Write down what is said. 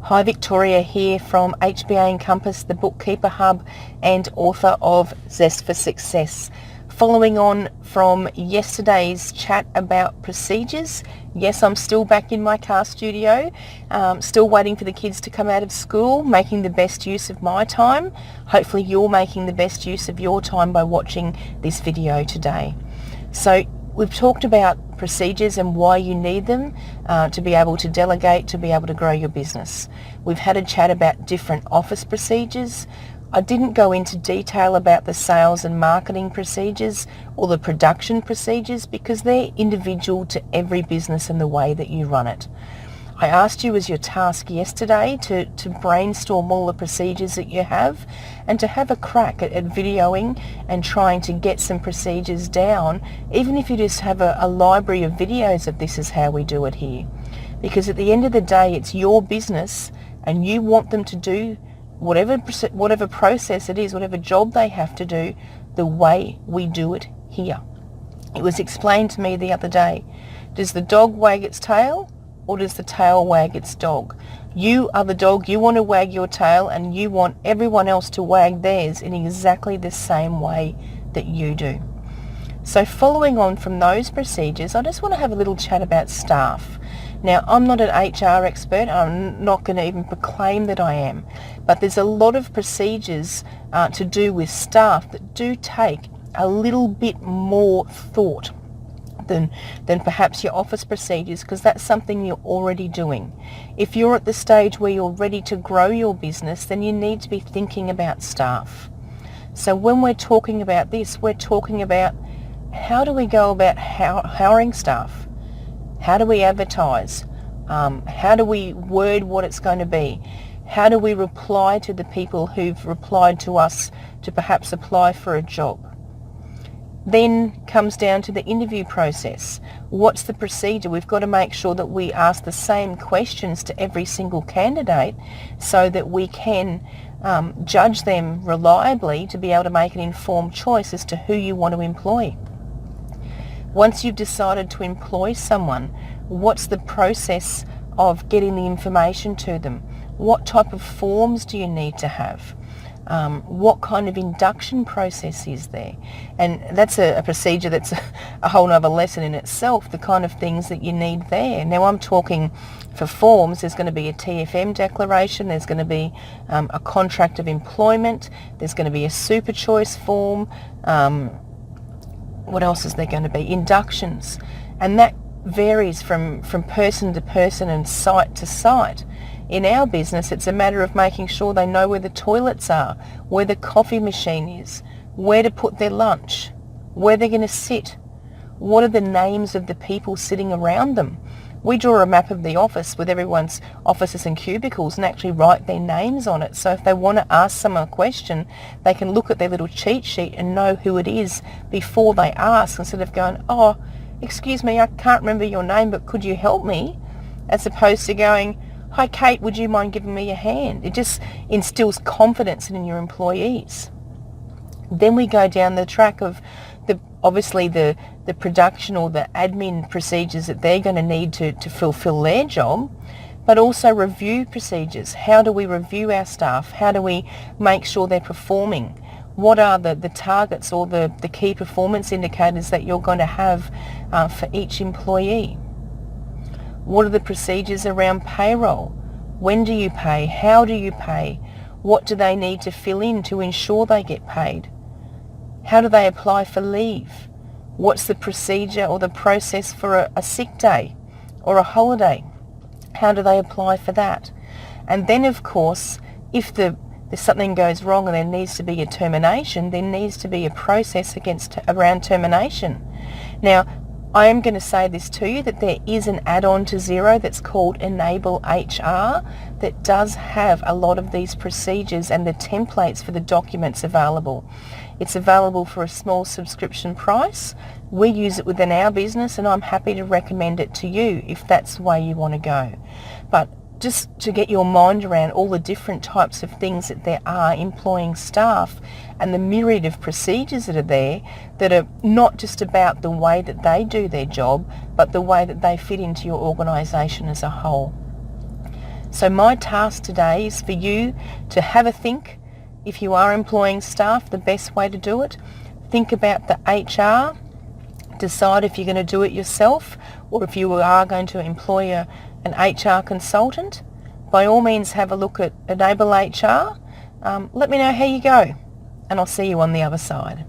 Hi, Victoria here from HBA Encompass, the Bookkeeper Hub and author of Zest for Success. Following on from yesterday's chat about procedures, yes, I'm still back in my car studio, still waiting for the kids to come out of school, making the best use of my time. Hopefully you're making the best use of your time by watching this video today. So we've talked about procedures and why you need them to be able to delegate, to be able to grow your business. We've had a chat about different office procedures. I didn't go into detail about the sales and marketing procedures or the production procedures because they're individual to every business and the way that you run it. I asked you as your task yesterday to brainstorm all the procedures that you have and to have a crack at videoing and trying to get some procedures down, even if you just have a library of videos of this is how we do it here. Because at the end of the day, it's your business and you want them to do whatever process it is, whatever job they have to do, the way we do it here. It was explained to me the other day, does the dog wag its tail? Or does the tail wag its dog? You are the dog, you want to wag your tail and you want everyone else to wag theirs in exactly the same way that you do. So following on from those procedures, I just want to have a little chat about staff. Now, I'm not an HR expert, I'm not going to even proclaim that I am, but there's a lot of procedures to do with staff that do take a little bit more thought than perhaps your office procedures, because that's something you're already doing. If you're at the stage where you're ready to grow your business, then you need to be thinking about staff. So when we're talking about this, we're talking about how do we go about hiring staff? How do we advertise? How do we word what it's going to be? How do we reply to the people who've replied to us to perhaps apply for a job? Then comes down to the interview process. What's the procedure? We've got to make sure that we ask the same questions to every single candidate so that we can judge them reliably to be able to make an informed choice as to who you want to employ. Once you've decided to employ someone, what's the process of getting the information to them? What type of forms do you need to have? What kind of induction process is there? And that's a procedure that's a whole other lesson in itself, the kind of things that you need there. Now I'm talking for forms, there's going to be a TFM declaration, there's going to be a contract of employment, there's going to be a super choice form, what else is there going to be? Inductions. And that varies from person to person and site to site. In our business, it's a matter of making sure they know where the toilets are, where the coffee machine is, where to put their lunch, where they're going to sit, what are the names of the people sitting around them. We draw a map of the office with everyone's offices and cubicles and actually write their names on it. So if they want to ask someone a question, they can look at their little cheat sheet and know who it is before they ask, instead of going, oh, excuse me, I can't remember your name, but could you help me? As opposed to going, hi Kate, would you mind giving me a hand? It just instills confidence in your employees. Then we go down the track of obviously the production or the admin procedures that they're going to need to fulfill their job, but also review procedures. How do we review our staff? How do we make sure they're performing? What are the targets or the key performance indicators that you're going to have for each employee? What are the procedures around payroll? When do you pay? How do you pay? What do they need to fill in to ensure they get paid? How do they apply for leave? What's the procedure or the process for a sick day or a holiday? How do they apply for that? And then, of course, if there's something goes wrong and there needs to be a termination, there needs to be a process around termination. Now, I am going to say this to you, that there is an add-on to Xero that's called Enable HR that does have a lot of these procedures and the templates for the documents available. It's available for a small subscription price. We use it within our business and I'm happy to recommend it to you if that's the way you want to go. But just to get your mind around all the different types of things that there are employing staff and the myriad of procedures that are there that are not just about the way that they do their job, but the way that they fit into your organisation as a whole. So my task today is for you to have a think. If you are employing staff, the best way to do it. Think about the HR. Decide if you're going to do it yourself or if you are going to employ an HR consultant. By all means, have a look at Enable HR. Let me know how you go, and I'll see you on the other side.